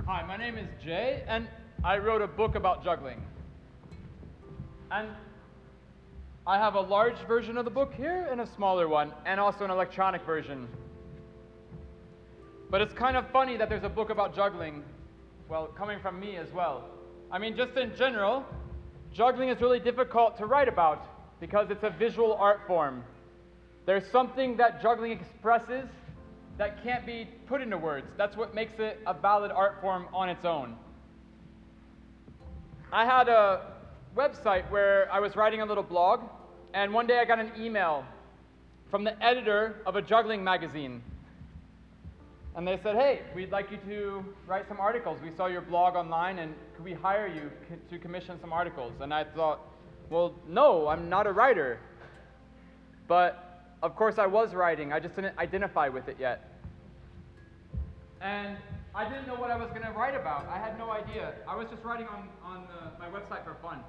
Hi, my name is Jay, and I wrote a book about juggling. And I have a large version of the book here and a smaller one, and also an electronic version. But it's kind of funny that there's a book about juggling, well, coming from me as well. I mean, just in general, juggling is really difficult to write about because it's a visual art form. There's something that juggling expresses that can't be put into words. That's what makes it a valid art form on its own. I had a website where I was writing a little blog, and one day I got an email from the editor of a juggling magazine. And they said, hey, we'd like you to write some articles. We saw your blog online, and could we hire you to commission some articles? And I thought, well, no, I'm not a writer. But of course I was writing, I just didn't identify with it yet. And I didn't know what I was going to write about. I had no idea. I was just writing on my website for fun.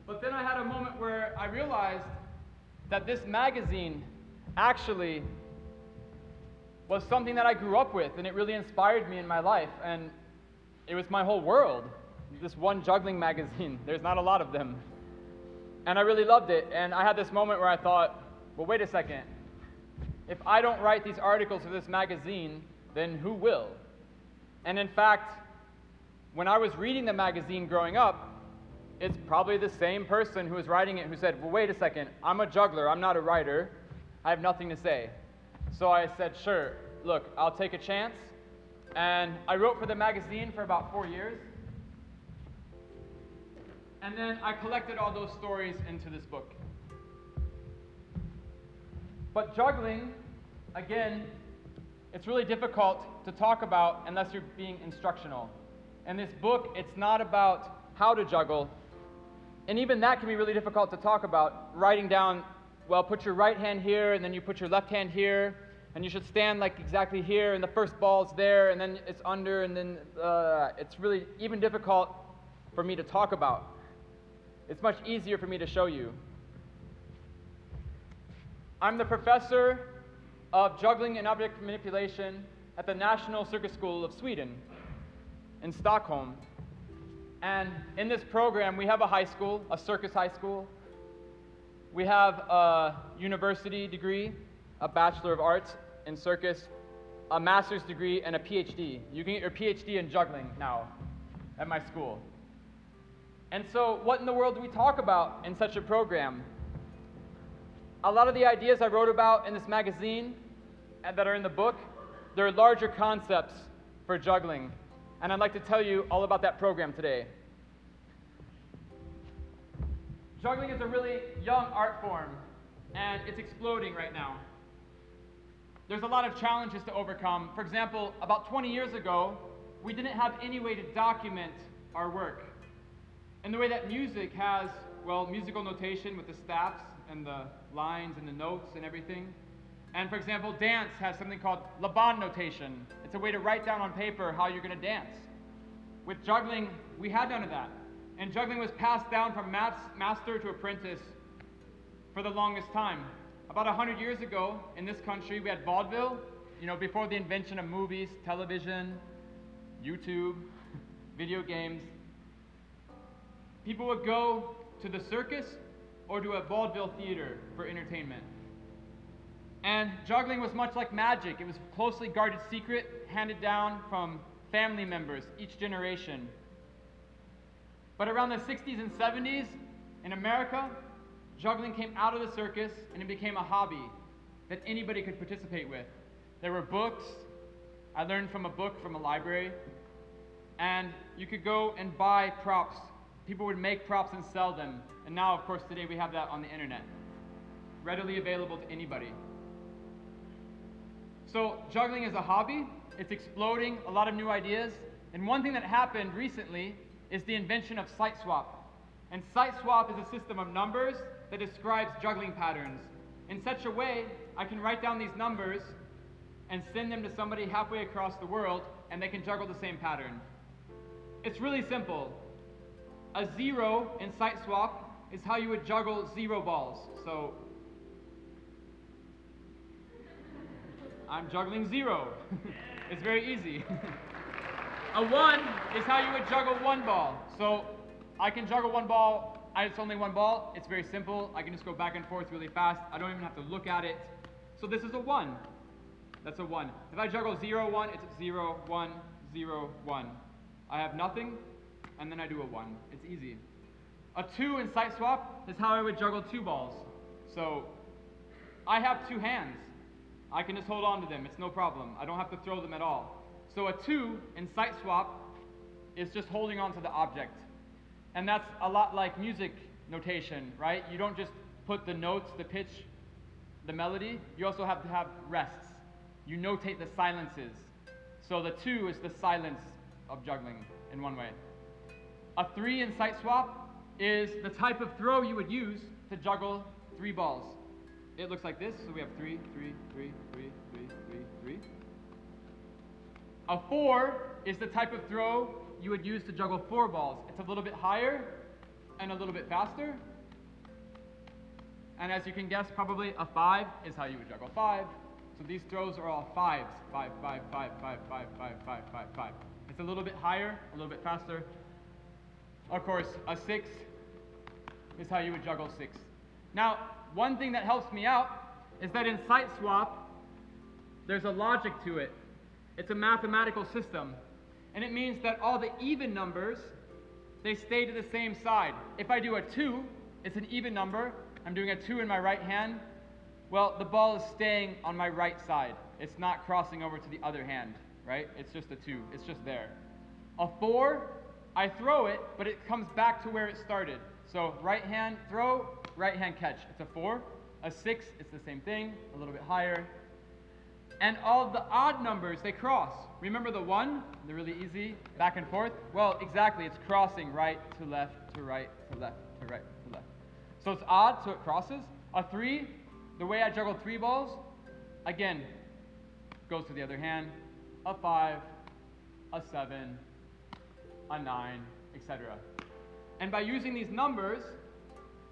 But then I had a moment where I realized that this magazine actually was something that I grew up with, and it really inspired me in my life, and it was my whole world. This one juggling magazine. There's not a lot of them. And I really loved it, and I had this moment where I thought, well, wait a second. If I don't write these articles for this magazine, then who will? And in fact, when I was reading the magazine growing up, it's probably the same person who was writing it who said, well, wait a second, I'm a juggler, I'm not a writer, I have nothing to say. So I said, sure, look, I'll take a chance. And I wrote for the magazine for about 4 years. And then I collected all those stories into this book. But juggling, again, it's really difficult to talk about unless you're being instructional. In this book, it's not about how to juggle. And even that can be really difficult to talk about, writing down, well, put your right hand here, and then you put your left hand here, and you should stand like exactly here, and the first ball's there, and then it's under, and then it's really even difficult for me to talk about. It's much easier for me to show you. I'm the professor of juggling and object manipulation at the National Circus School of Sweden in Stockholm. And in this program, we have a high school, a circus high school. We have a university degree, a Bachelor of Arts in circus, a master's degree, and a PhD. You can get your PhD in juggling now at my school. And so what in the world do we talk about in such a program? A lot of the ideas I wrote about in this magazine and that are in the book, they're larger concepts for juggling. And I'd like to tell you all about that program today. Juggling is a really young art form, and it's exploding right now. There's a lot of challenges to overcome. For example, about 20 years ago, we didn't have any way to document our work. And the way that music has, well, musical notation with the staffs and the lines and the notes and everything. And for example, dance has something called Laban notation. It's a way to write down on paper how you're going to dance. With juggling, we had none of that. And juggling was passed down from master to apprentice for the longest time. About 100 years ago, in this country, we had vaudeville, before the invention of movies, television, YouTube, video games. People would go to the circus or to a vaudeville theater for entertainment. And juggling was much like magic. It was a closely guarded secret handed down from family members each generation. But around the 60s and 70s in America, juggling came out of the circus and it became a hobby that anybody could participate with. There were books. I learned from a book from a library. And you could go and buy props. People would make props and sell them. And now, of course, today we have that on the internet, readily available to anybody. So juggling is a hobby. It's exploding, a lot of new ideas. And one thing that happened recently is the invention of site swap. And site swap is a system of numbers that describes juggling patterns. In such a way, I can write down these numbers and send them to somebody halfway across the world, and they can juggle the same pattern. It's really simple. A 0 in site swap is how you would juggle 0 balls. So I'm juggling 0. It's very easy. A 1 is how you would juggle one ball. So I can juggle one ball, it's only one ball. It's very simple. I can just go back and forth really fast. I don't even have to look at it. So this is a 1. That's a 1. If I juggle 0, 1, it's 0, 1, 0, 1. I have nothing, and then I do a 1. It's easy. A 2 in sight swap is how I would juggle 2 balls. So I have 2 hands. I can just hold on to them. It's no problem. I don't have to throw them at all. So a 2 in sight swap is just holding on to the object. And that's a lot like music notation, right? You don't just put the notes, the pitch, the melody. You also have to have rests. You notate the silences. So the 2 is the silence of juggling in one way. A 3 in sight swap is the type of throw you would use to juggle 3 balls. It looks like this. So we have 3, 3, 3, 3, 3, 3, 3. A 4 is the type of throw you would use to juggle 4 balls. It's a little bit higher and a little bit faster. And as you can guess, probably a 5 is how you would juggle 5. So these throws are all 5s. 5, 5, 5, 5, 5, 5, 5, 5, 5. It's a little bit higher, a little bit faster. Of course, a 6 is how you would juggle 6. Now, one thing that helps me out is that in sight swap, there's a logic to it. It's a mathematical system. And it means that all the even numbers, they stay to the same side. If I do a 2, it's an even number. I'm doing a 2 in my right hand. Well, the ball is staying on my right side. It's not crossing over to the other hand, right? It's just a 2. It's just there. A 4, I throw it, but it comes back to where it started. So right hand throw, right hand catch. It's a 4. A 6, it's the same thing, a little bit higher. And all the odd numbers, they cross. Remember the 1? They're really easy, back and forth. Well, exactly, it's crossing right to left to right to left to right to left. So it's odd, so it crosses. A 3, the way I juggle 3 balls, again, goes to the other hand. A 5, a 7, a 9, etc. And by using these numbers,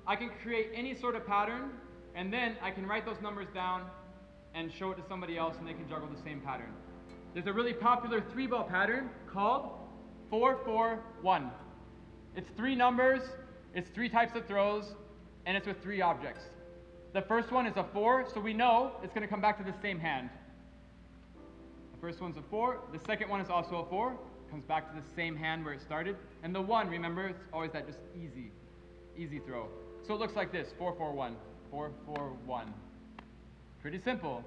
I can create any sort of pattern, and then I can write those numbers down and show it to somebody else, and they can juggle the same pattern. There's a really popular 3-ball pattern called 4-4-1. It's 3 numbers, it's 3 types of throws, and it's with 3 objects. The first one is a 4, so we know it's going to come back to the same hand. The first one's a 4. The second one is also a 4. Comes back to the same hand where it started. And the 1, remember, it's always that just easy throw. So it looks like this, 4-4-1, 4-4-1. Pretty simple.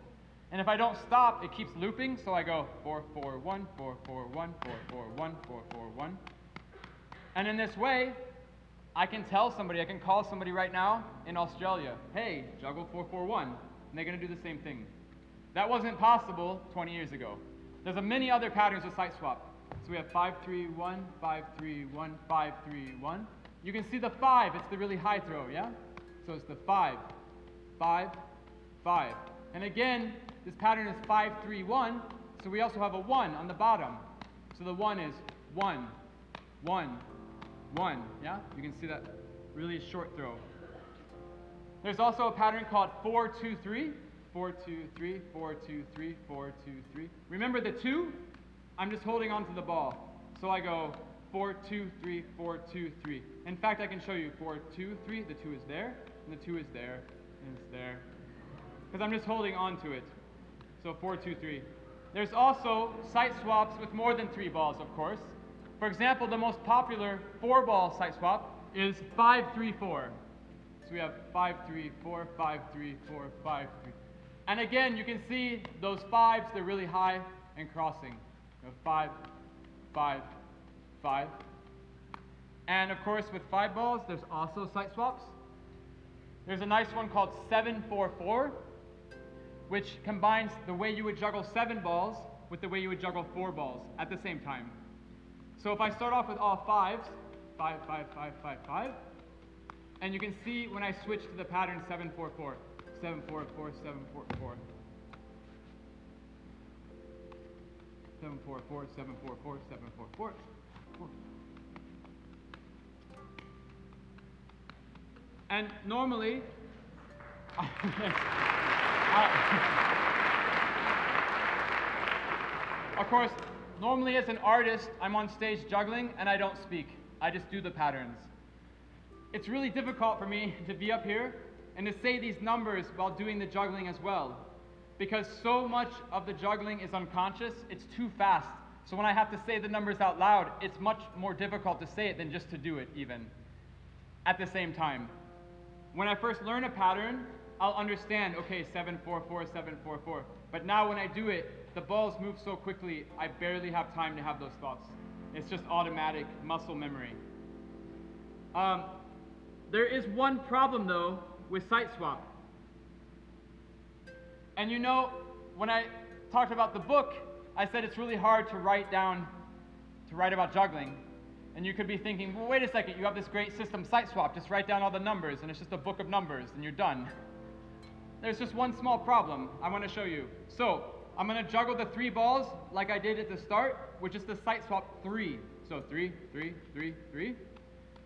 And if I don't stop, it keeps looping, so I go 4-4-1, 4-4-1, 4-4-1, 4-4-1. And in this way, I can tell somebody, I can call somebody right now in Australia, hey, juggle 4-4-1, and they're going to do the same thing. That wasn't possible 20 years ago. There's many other patterns with sight swap. So we have 5-3-1, 5-3-1, 5-3-1. You can see the 5, it's the really high throw, yeah? So it's the 5, 5, 5. And again, this pattern is 5-3-1, so we also have a 1 on the bottom. So the 1 is 1, 1, 1, yeah? You can see that really short throw. There's also a pattern called 4-2-3, 4-2-3, 4-2-3, 4-2-3. Remember the 2? I'm just holding on to the ball. So I go 4-2-3, 4-2-3. In fact, I can show you 4-2-3, the 2 is there, and the 2 is there, and it's there. Because I'm just holding on to it. So 4-2-3. There's also sight swaps with more than 3 balls, of course. For example, the most popular 4-ball sight swap is 5-3-4. So we have 5-3-4, 5-3-4, 5-3. And again, you can see those 5s, they're really high and crossing. 5, 5, 5. And of course, with 5 balls, there's also sight swaps. There's a nice one called 7-4-4, which combines the way you would juggle 7 balls with the way you would juggle 4 balls at the same time. So if I start off with all 5s, 5, 5, 5, 5, 5, and you can see when I switch to the pattern 7-4-4, 7-4-4, 7-4-4. 7-4-4, 7-4-4, 7-4-4. And normally, of course, Normally as an artist, I'm on stage juggling and I don't speak. I just do the patterns. It's really difficult for me to be up here and to say these numbers while doing the juggling as well, because so much of the juggling is unconscious, it's too fast. So when I have to say the numbers out loud, it's much more difficult to say it than just to do it even at the same time. When I first learn a pattern, I'll understand, okay, 7-4-4, 7-4-4. But now when I do it, the balls move so quickly, I barely have time to have those thoughts. It's just automatic muscle memory. There is one problem though with site swap. And you know, when I talked about the book, I said it's really hard to write about juggling. And you could be thinking, well, wait a second, you have this great system, site swap, just write down all the numbers, and it's just a book of numbers, and you're done. There's just one small problem I want to show you. So, I'm going to juggle the 3 balls like I did at the start, which is the site swap 3. So 3, 3, 3, 3.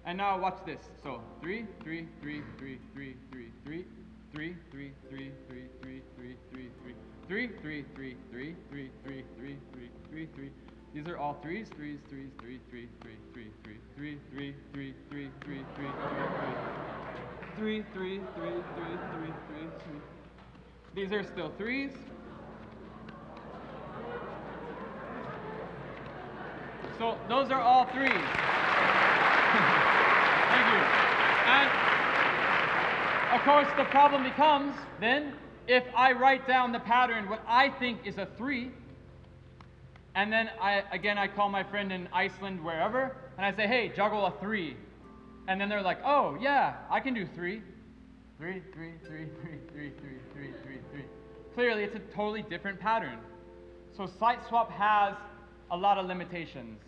And now watch this. So 3, 3, 3, 3, 3, 3, 3, 3, 3, 3, 3, 3, 3, 3, 3, 3, 3, 3, 3, 3, 3, 3, 3, 3. These are all 3s, 3s, 3s, 3, 3, 3, 3, 3, 3, 3, 3, 3, 3, 3, 3, 3, 3, 3, 3, 3. These are still 3s. So those are all 3s. Thank you. And of course the problem becomes then, if I write down the pattern what I think is a 3, and then I call my friend in Iceland, wherever, and I say, hey, juggle a 3. And then they're like, oh yeah, I can do 3. 3, 3, 3, 3, 3, 3, 3, 3, 3. Clearly it's a totally different pattern. So site swap has a lot of limitations.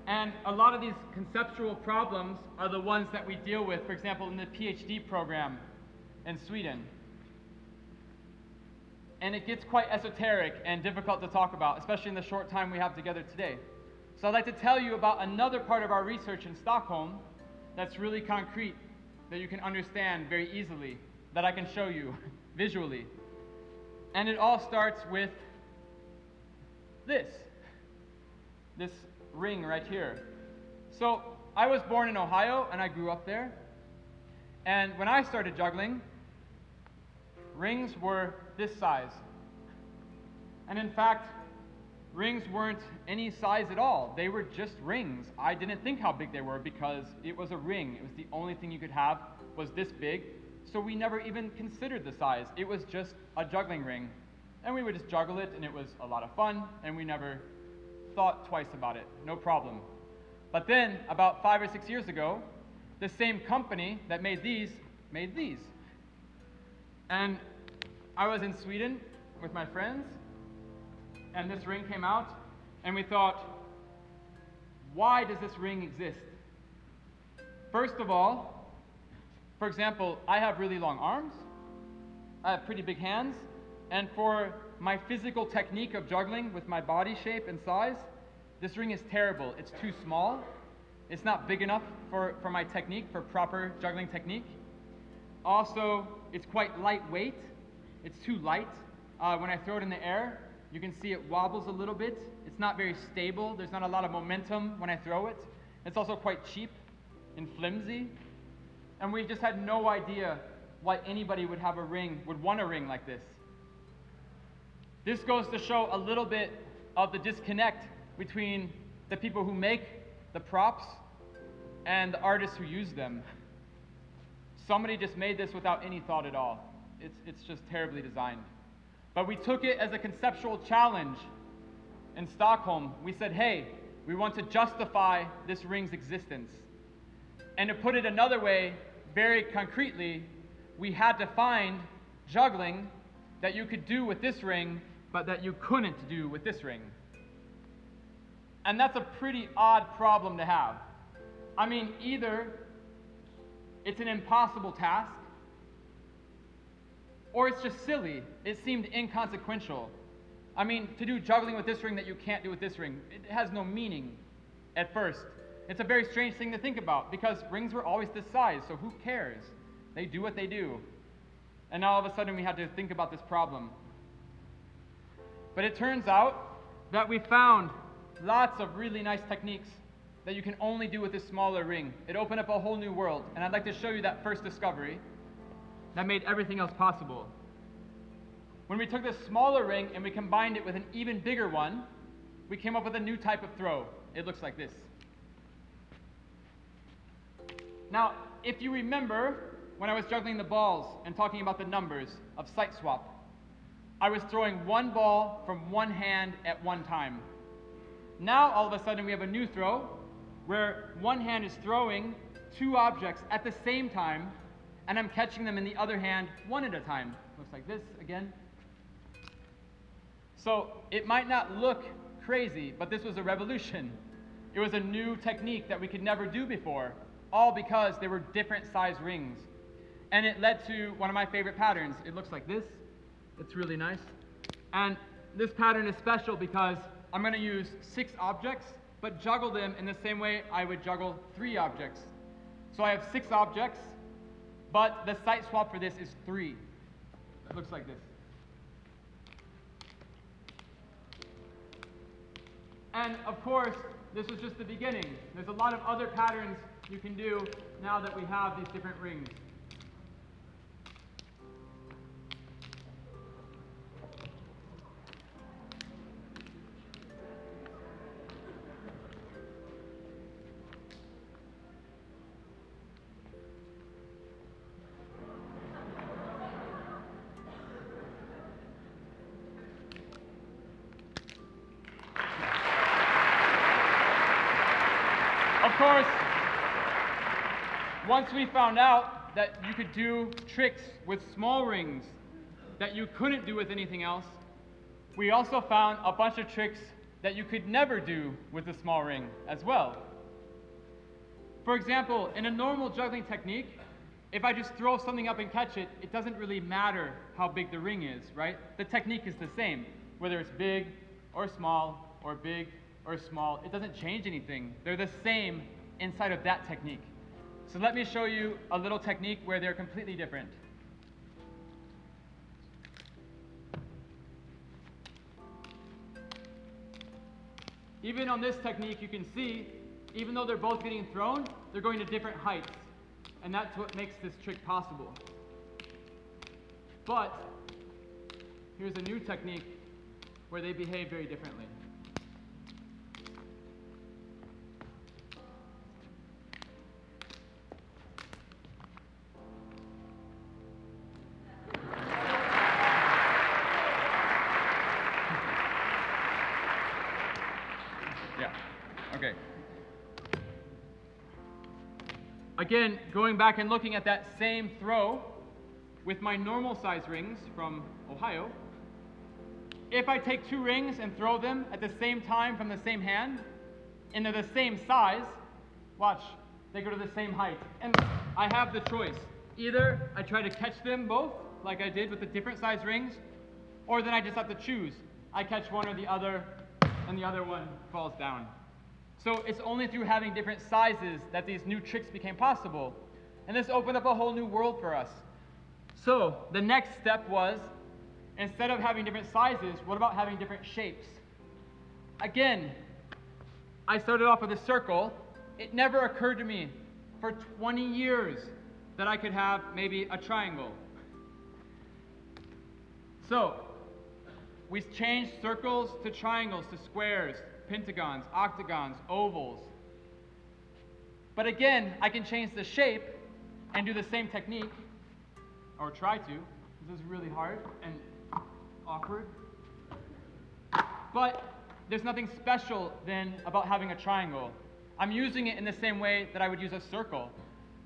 And a lot of these conceptual problems are the ones that we deal with, for example, in the PhD program in Sweden. And it gets quite esoteric and difficult to talk about, especially in the short time we have together today. So I'd like to tell you about another part of our research in Stockholm that's really concrete, that you can understand very easily, that I can show you visually. And it all starts with this ring right here. So I was born in Ohio and I grew up there. And when I started juggling, rings were this size. And in fact, rings weren't any size at all. They were just rings. I didn't think how big they were because it was a ring. It was the only thing you could have was this big. So we never even considered the size. It was just a juggling ring. And we would just juggle it, and it was a lot of fun, and we never thought twice about it. No problem. But then, about 5 or 6 years ago, the same company that made these. And I was in Sweden with my friends, and this ring came out, and we thought, why does this ring exist? First of all, for example, I have really long arms, I have pretty big hands, and for my physical technique of juggling with my body shape and size, this ring is terrible. It's too small. It's not big enough for my technique, for proper juggling technique. Also, it's quite lightweight. It's too light. When I throw it in the air, you can see it wobbles a little bit. It's not very stable. There's not a lot of momentum when I throw it. It's also quite cheap and flimsy. And we just had no idea why anybody would want a ring like this. This goes to show a little bit of the disconnect between the people who make the props and the artists who use them. Somebody just made this without any thought at all. It's just terribly designed. But we took it as a conceptual challenge in Stockholm. We said, hey, we want to justify this ring's existence. And to put it another way, very concretely, we had to find juggling that you could do with this ring, but that you couldn't do with this ring. And that's a pretty odd problem to have. I mean, either it's an impossible task, or it's just silly. It seemed inconsequential. I mean, to do juggling with this ring that you can't do with this ring, it has no meaning at first. It's a very strange thing to think about, because rings were always this size, so who cares? They do what they do. And now all of a sudden we had to think about this problem. But it turns out that we found lots of really nice techniques that you can only do with this smaller ring. It opened up a whole new world, and I'd like to show you that first discovery that made everything else possible. When we took this smaller ring and we combined it with an even bigger one, we came up with a new type of throw. It looks like this. Now, if you remember when I was juggling the balls and talking about the numbers of site swap, I was throwing one ball from one hand at one time. Now, all of a sudden, we have a new throw where one hand is throwing two objects at the same time, and I'm catching them in the other hand one at a time. Looks like this again. So it might not look crazy, but this was a revolution. It was a new technique that we could never do before, all because there were different size rings. And it led to one of my favorite patterns. It looks like this. It's really nice. And this pattern is special because I'm going to use 6 objects, but juggle them in the same way I would juggle 3 objects. So I have 6 objects, but the site swap for this is 3. It looks like this. And of course, this is just the beginning. There's a lot of other patterns you can do now that we have these different rings. Of course, once we found out that you could do tricks with small rings that you couldn't do with anything else, we also found a bunch of tricks that you could never do with a small ring as well. For example, in a normal juggling technique, if I just throw something up and catch it, it doesn't really matter how big the ring is, right? The technique is the same, whether it's big or small or big or small, it doesn't change anything. They're the same inside of that technique. So let me show you a little technique where they're completely different. Even on this technique, you can see, even though they're both getting thrown, they're going to different heights. And that's what makes this trick possible. But here's a new technique where they behave very differently. Okay. Again, going back and looking at that same throw with my normal size rings from Ohio, if I take 2 rings and throw them at the same time from the same hand, and they're the same size, watch, they go to the same height. And I have the choice. Either I try to catch them both, like I did with the different size rings, or then I just have to choose. I catch one or the other, and the other one falls down. So it's only through having different sizes that these new tricks became possible. And this opened up a whole new world for us. So the next step was, instead of having different sizes, what about having different shapes? Again, I started off with a circle. It never occurred to me for 20 years that I could have maybe a triangle. So we changed circles to triangles, to squares, pentagons, octagons, ovals. But again, I can change the shape and do the same technique, or try to. This is really hard and awkward. But there's nothing special then about having a triangle. I'm using it in the same way that I would use a circle.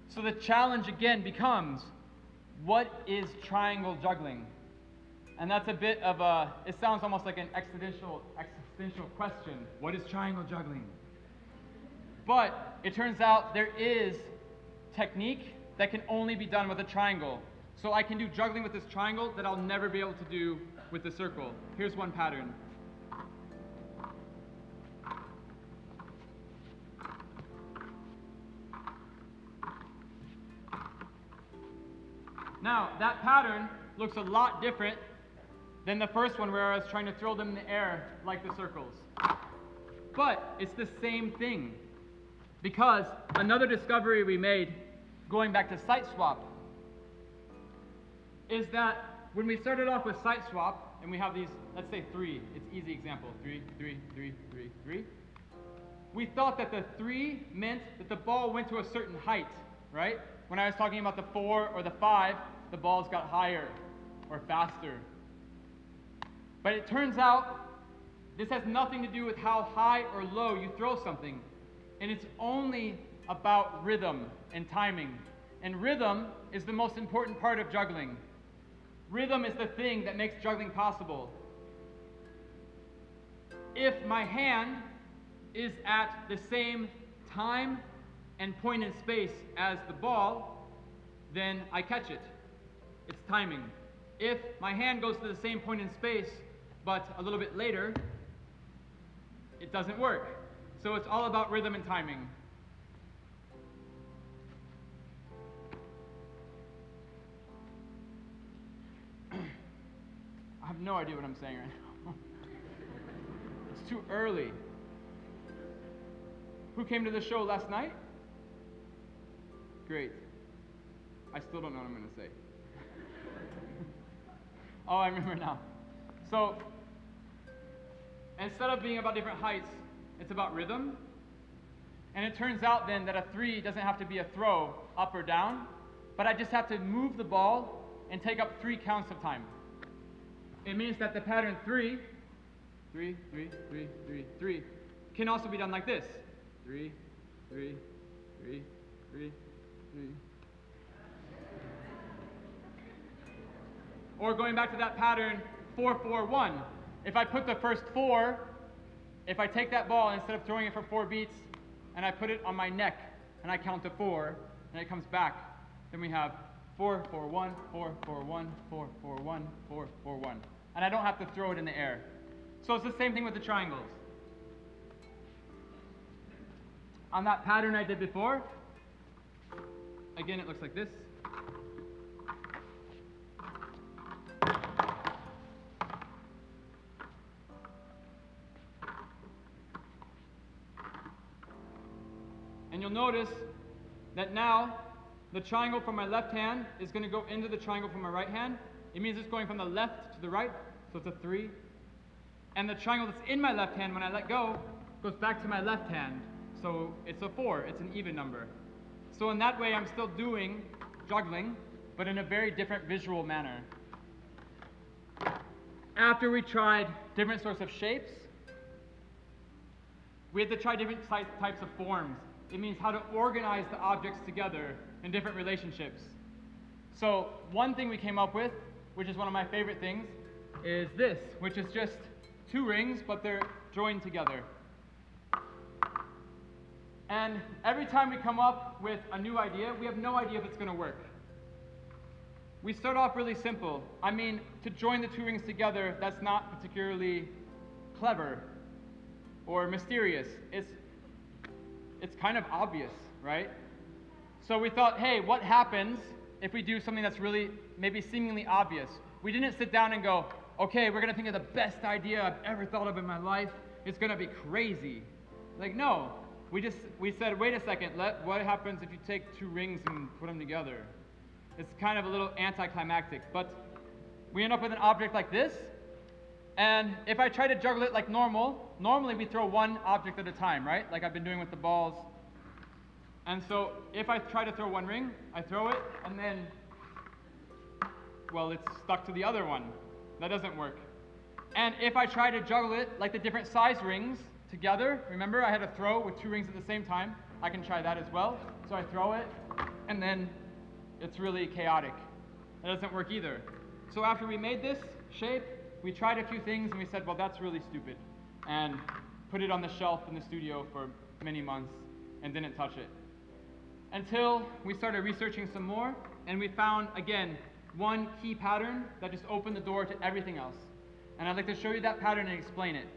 So the challenge again becomes, what is triangle juggling? And that's a bit of a, it sounds almost like an existential question. What is triangle juggling? But it turns out there is technique that can only be done with a triangle. So I can do juggling with this triangle that I'll never be able to do with the circle. Here's one pattern. Now, that pattern looks a lot different than the first one where I was trying to throw them in the air like the circles. But it's the same thing, because another discovery we made, going back to site swap, is that when we started off with site swap, and we have these, let's say 3, it's easy example, 3, 3, 3, 3, 3. We thought that the 3 meant that the ball went to a certain height, right? When I was talking about the 4 or the 5, the balls got higher or faster. But it turns out this has nothing to do with how high or low you throw something. And it's only about rhythm and timing. And rhythm is the most important part of juggling. Rhythm is the thing that makes juggling possible. If my hand is at the same time and point in space as the ball, then I catch it. It's timing. If my hand goes to the same point in space, but a little bit later, it doesn't work. So it's all about rhythm and timing. I have no idea what I'm saying right now. It's too early. Who came to the show last night? Great. I still don't know what I'm going to say. Oh, I remember now. So, instead of being about different heights, it's about rhythm. And it turns out then that a 3 doesn't have to be a throw up or down, but I just have to move the ball and take up 3 counts of time. It means that the pattern 3, 3, 3, 3, 3, 3, can also be done like this. 3, 3, 3, 3, 3. Or going back to that pattern 4, 4, 1. If I put the first 4, if I take that ball instead of throwing it for 4 beats and I put it on my neck and I count to 4 and it comes back, then we have 4, 4, 1, 4, 4, 1, 4, 4, 1, 4, 4, 1. And I don't have to throw it in the air. So it's the same thing with the triangles. On that pattern I did before, again it looks like this. And you'll notice that now the triangle from my left hand is going to go into the triangle from my right hand. It means it's going from the left to the right, so it's a 3. And the triangle that's in my left hand, when I let go, goes back to my left hand. So it's a 4, it's an even number. So in that way I'm still doing juggling, but in a very different visual manner. After we tried different sorts of shapes, we had to try different types of forms. It means how to organize the objects together in different relationships. So one thing we came up with, which is one of my favorite things, is this, which is just 2 rings, but they're joined together. And every time we come up with a new idea, we have no idea if it's going to work. We start off really simple. I mean, to join the 2 rings together, that's not particularly clever or mysterious. It's kind of obvious, right? So we thought, hey, what happens if we do something that's really maybe seemingly obvious? We didn't sit down and go, okay, we're going to think of the best idea I've ever thought of in my life. It's going to be crazy. Like, no. We said, wait a second, what happens if you take 2 rings and put them together? It's kind of a little anticlimactic, but we end up with an object like this. And if I try to juggle it like normally we throw 1 object at a time, right? Like I've been doing with the balls. And so if I try to throw 1 ring, I throw it, and then, well, it's stuck to the other one. That doesn't work. And if I try to juggle it like the different size rings together, remember I had to throw with 2 rings at the same time. I can try that as well. So I throw it, and then it's really chaotic. That doesn't work either. So after we made this shape, we tried a few things, and we said, well, that's really stupid, and put it on the shelf in the studio for many months and didn't touch it. Until we started researching some more, and we found, again, 1 key pattern that just opened the door to everything else. And I'd like to show you that pattern and explain it.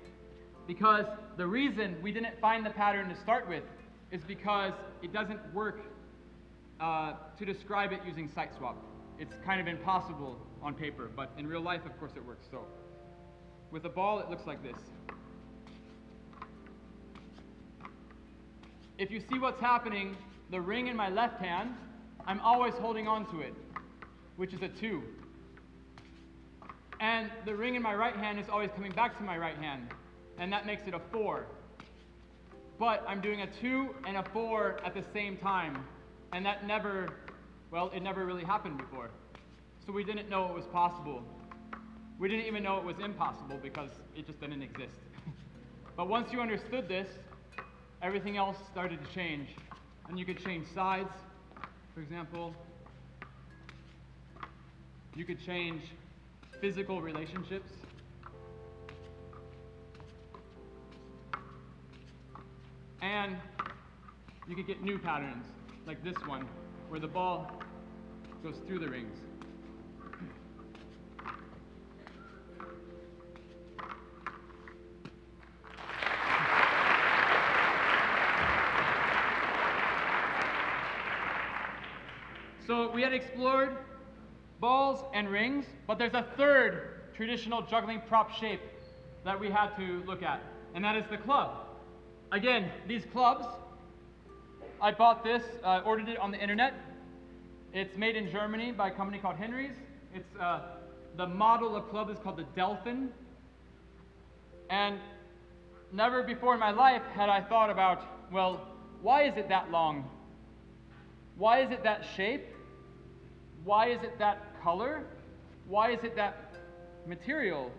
Because the reason we didn't find the pattern to start with is because it doesn't work to describe it using site swap. It's kind of impossible on paper, but in real life, of course, it works. So with a ball, it looks like this. If you see what's happening, the ring in my left hand, I'm always holding on to it, which is a 2. And the ring in my right hand is always coming back to my right hand, and that makes it a 4. But I'm doing a 2 and a 4 at the same time, and that never, well, it never really happened before. So we didn't know it was possible. We didn't even know it was impossible because it just didn't exist. But once you understood this, everything else started to change. And you could change sides, for example. You could change physical relationships. And you could get new patterns, like this one, where the ball goes through the rings. So we had explored balls and rings, but there's a third traditional juggling prop shape that we had to look at, and that is the club. Again, these clubs, I bought this, ordered it on the internet. It's made in Germany by a company called Henry's. It's, the model of club is called the Delphin. And never before in my life had I thought about, well, why is it that long? Why is it that shape? Why is it that color? Why is it that material?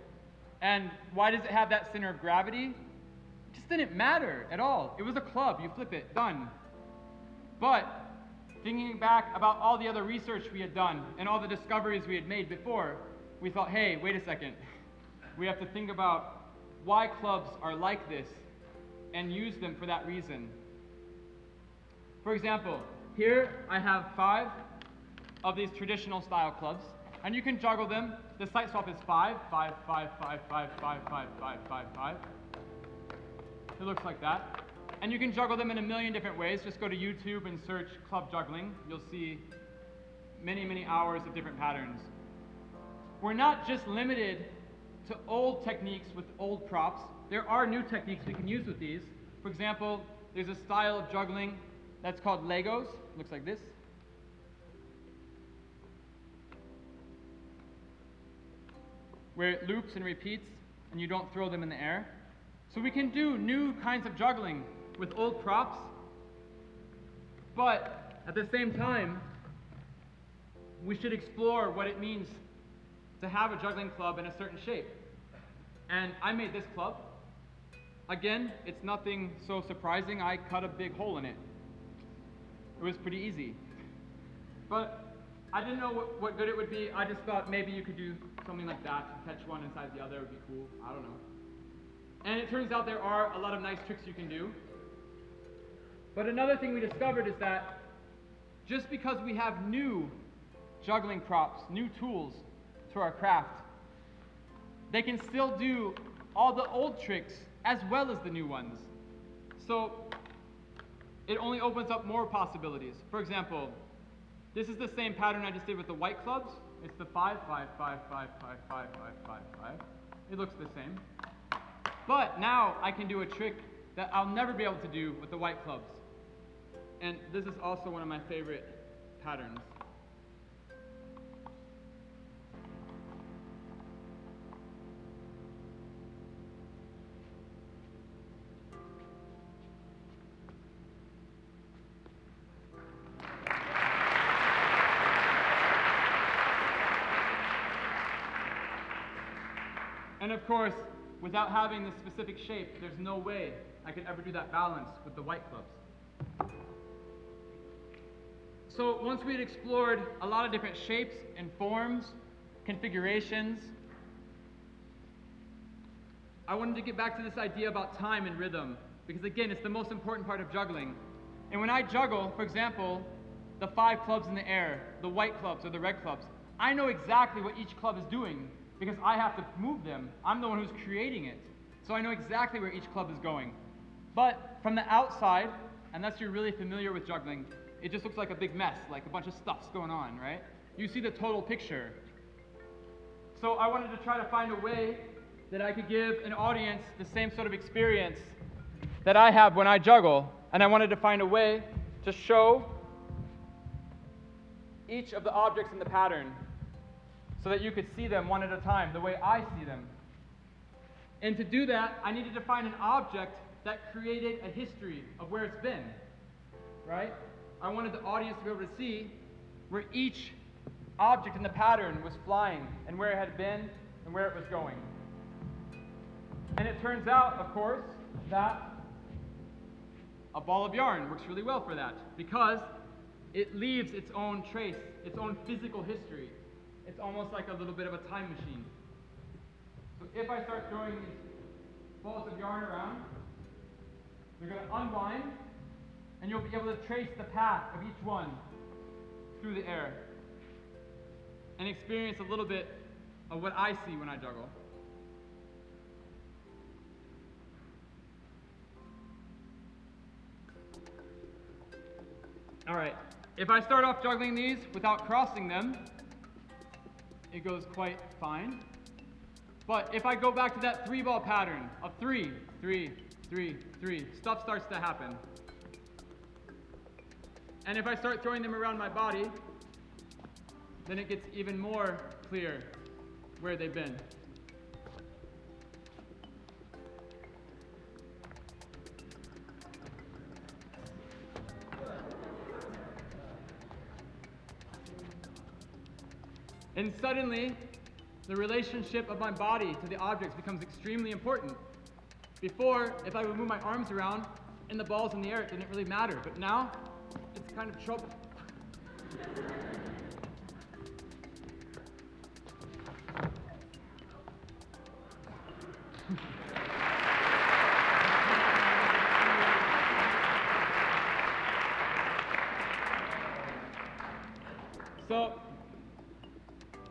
And why does it have that center of gravity? It just didn't matter at all. It was a club. You flip it, done. But thinking back about all the other research we had done and all the discoveries we had made before, we thought, hey, wait a second. We have to think about why clubs are like this and use them for that reason. For example, here I have 5 of these traditional style clubs, and you can juggle them. The site swap is 5, 5, 5, 5, 5, 5, 5, 5, 5, 5. It looks like that. And you can juggle them in a million different ways. Just go to YouTube and search club juggling. You'll see many, many hours of different patterns. We're not just limited to old techniques with old props. There are new techniques we can use with these. For example, there's a style of juggling that's called Legos. It looks like this. Where it loops and repeats, and you don't throw them in the air. So we can do new kinds of juggling with old props, but at the same time, we should explore what it means to have a juggling club in a certain shape. And I made this club. Again, it's nothing so surprising. I cut a big hole in it. It was pretty easy. But I didn't know what good it would be. I just thought maybe you could do something like that. Catch one inside the other would be cool. I don't know. And it turns out there are a lot of nice tricks you can do. But another thing we discovered is that just because we have new juggling props, new tools to our craft, they can still do all the old tricks as well as the new ones. So it only opens up more possibilities. For example, this is the same pattern I just did with the white clubs. It's the 5, 5, 5, 5, 5, 5, 5, 5, 5. It looks the same. But now I can do a trick that I'll never be able to do with the white clubs. And this is also one of my favorite patterns. And of course, without having this specific shape, there's no way I could ever do that balance with the white clubs. So once we had explored a lot of different shapes and forms, configurations, I wanted to get back to this idea about time and rhythm, because again, it's the most important part of juggling. And when I juggle, for example, the 5 clubs in the air, the white clubs or the red clubs, I know exactly what each club is doing because I have to move them. I'm the one who's creating it. So I know exactly where each club is going. But from the outside, unless you're really familiar with juggling, it just looks like a big mess, like a bunch of stuff's going on, right? You see the total picture. So I wanted to try to find a way that I could give an audience the same sort of experience that I have when I juggle, and I wanted to find a way to show each of the objects in the pattern so that you could see them one at a time, the way I see them. And to do that, I needed to find an object that created a history of where it's been, right? I wanted the audience to be able to see where each object in the pattern was flying and where it had been and where it was going. And it turns out, of course, that a ball of yarn works really well for that because it leaves its own trace, its own physical history. It's almost like a little bit of a time machine. So if I start throwing these balls of yarn around, they're going to unwind, and you'll be able to trace the path of each one through the air and experience a little bit of what I see when I juggle. All right, if I start off juggling these without crossing them, it goes quite fine. But if I go back to that 3-ball pattern of 3, 3, 3, 3, stuff starts to happen. And if I start throwing them around my body, then it gets even more clear where they've been. And suddenly, the relationship of my body to the objects becomes extremely important. Before, if I would move my arms around and the ball's in the air, it didn't really matter. But now, it's kind of trouble. So,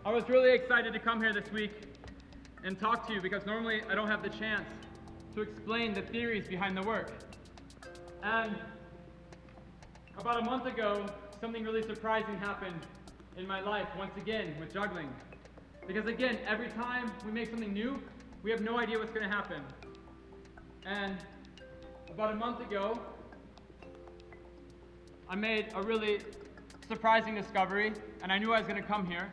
I was really excited to come here this week and talk to you because normally I don't have the chance to explain the theories behind the work. And about a month ago, something really surprising happened in my life once again with juggling. Because again, every time we make something new, we have no idea what's going to happen. And about a month ago, I made a really surprising discovery, and I knew I was going to come here.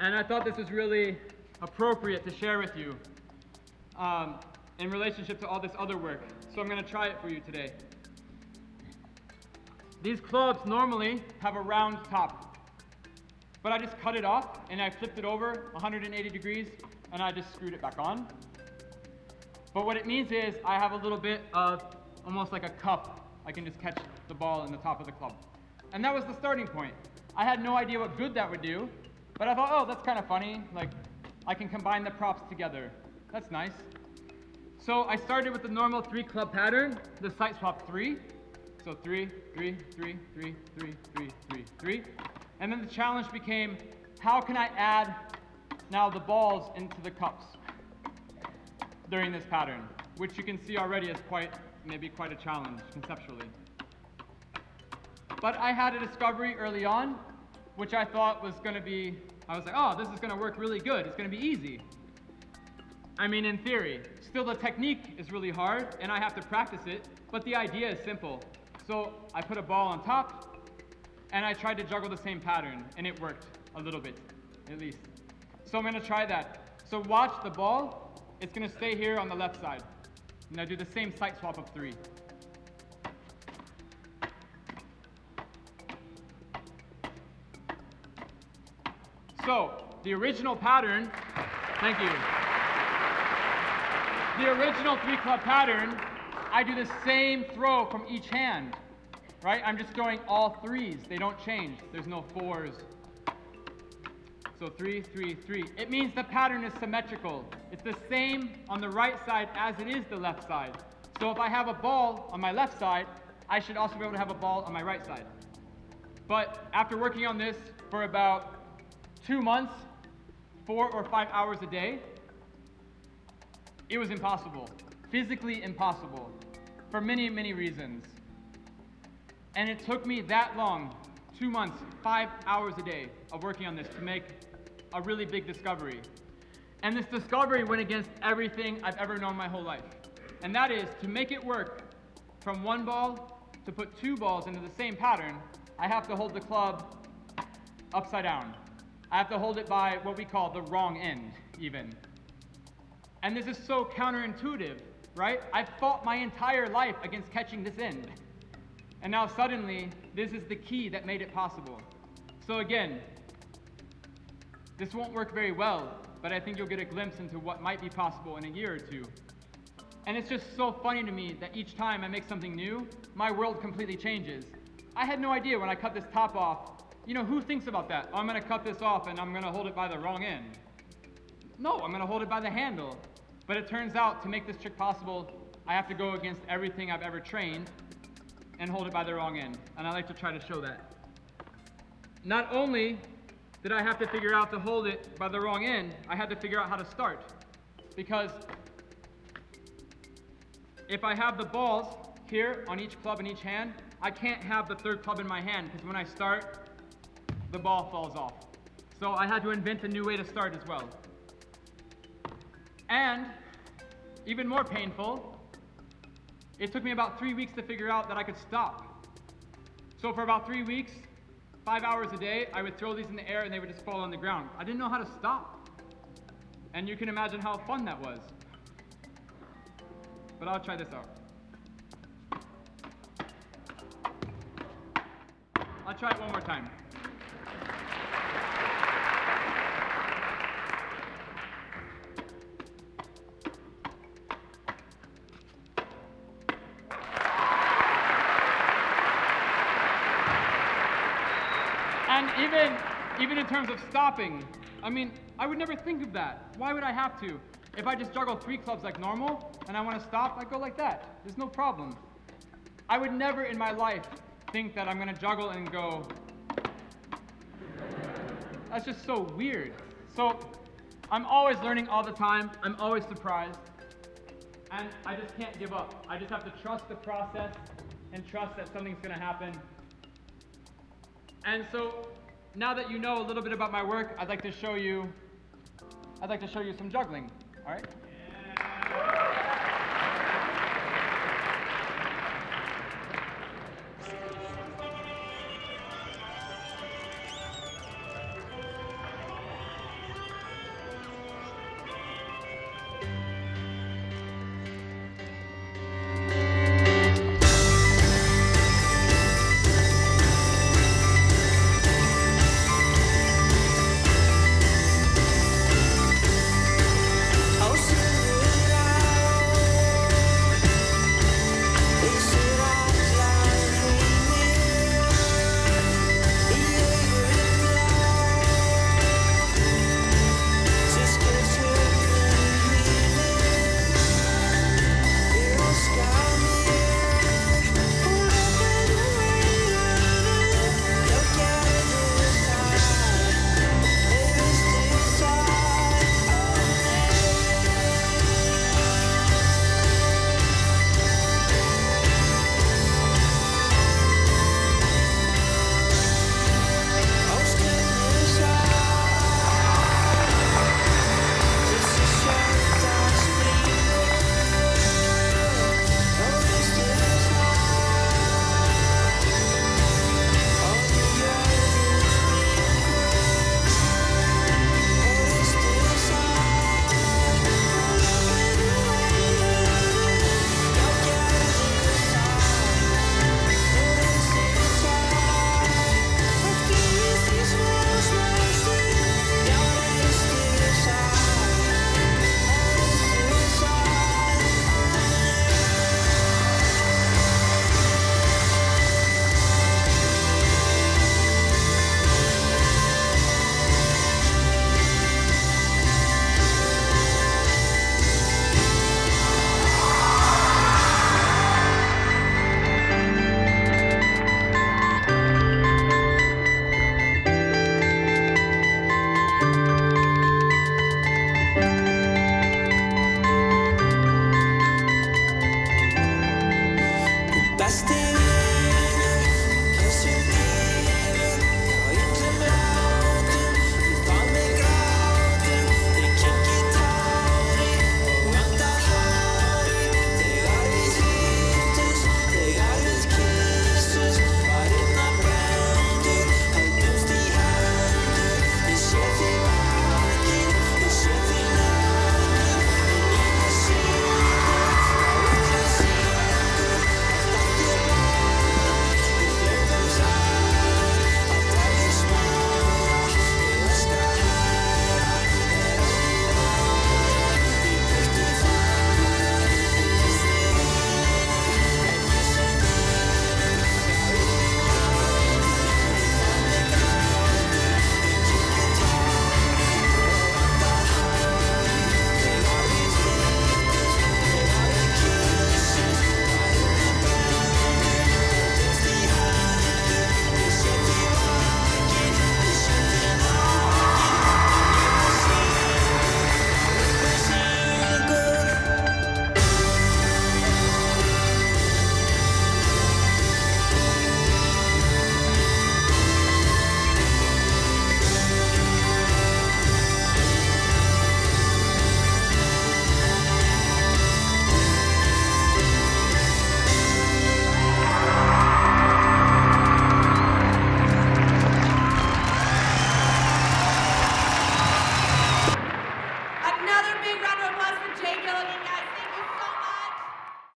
And I thought this was really appropriate to share with you in relationship to all this other work. So I'm going to try it for you today. These clubs normally have a round top, but I just cut it off and I flipped it over 180 degrees and I just screwed it back on. But what it means is I have a little bit of almost like a cup. I can just catch the ball in the top of the club. And that was the starting point. I had no idea what good that would do. But I thought, oh, that's kind of funny. Like, I can combine the props together. That's nice. So I started with the normal 3-club pattern, the sight swap 3. So 3, 3, 3, 3, 3, 3, 3, 3. And then the challenge became, how can I add now the balls into the cups during this pattern, which you can see already is maybe quite a challenge conceptually. But I had a discovery early on, which I thought was going to be, I was like, oh, this is going to work really good. It's going to be easy. I mean, in theory. Still, the technique is really hard, and I have to practice it, but the idea is simple. So I put a ball on top, and I tried to juggle the same pattern, and it worked a little bit, at least. So I'm going to try that. So watch the ball. It's going to stay here on the left side. And I do the same sight swap of 3. So, the original pattern, thank you. The original 3-club pattern, I do the same throw from each hand, right? I'm just throwing all 3s. They don't change. There's no 4s. So 3, 3, 3. It means the pattern is symmetrical. It's the same on the right side as it is the left side. So if I have a ball on my left side, I should also be able to have a ball on my right side. But after working on this for about 2 months, 4 or 5 hours a day, it was impossible, physically impossible, for many, many reasons. And it took me that long, 2 months, 5 hours a day of working on this to make a really big discovery. And this discovery went against everything I've ever known my whole life. And that is, to make it work from one ball to put two balls into the same pattern, I have to hold the club upside down. I have to hold it by what we call the wrong end, even. And this is so counterintuitive, right? I've fought my entire life against catching this end. And now suddenly, this is the key that made it possible. So again, this won't work very well, but I think you'll get a glimpse into what might be possible in a year or two. And it's just so funny to me that each time I make something new, my world completely changes. I had no idea when I cut this top off, you know, who thinks about that? Oh, I'm gonna cut this off and I'm gonna hold it by the wrong end. No, I'm gonna hold it by the handle. But it turns out to make this trick possible, I have to go against everything I've ever trained and hold it by the wrong end. And I like to try to show that. Not only did I have to figure out to hold it by the wrong end, I had to figure out how to start. Because if I have the balls here on each club in each hand, I can't have the third club in my hand because when I start, the ball falls off. So I had to invent a new way to start as well. And even more painful, it took me about 3 weeks to figure out that I could stop. So for about 3 weeks, 5 hours a day, I would throw these in the air and they would just fall on the ground. I didn't know how to stop. And you can imagine how fun that was. But I'll try this out. I'll try it one more time. And even in terms of stopping, I mean, I would never think of that. Why would I have to? If I just juggle 3 clubs like normal and I want to stop, I go like that. There's no problem. I would never in my life think that I'm going to juggle and go. That's just so weird. So I'm always learning all the time. I'm always surprised. And I just can't give up. I just have to trust the process and trust that something's going to happen. And so now that you know a little bit about my work, I'd like to show you some juggling. All right? Yeah.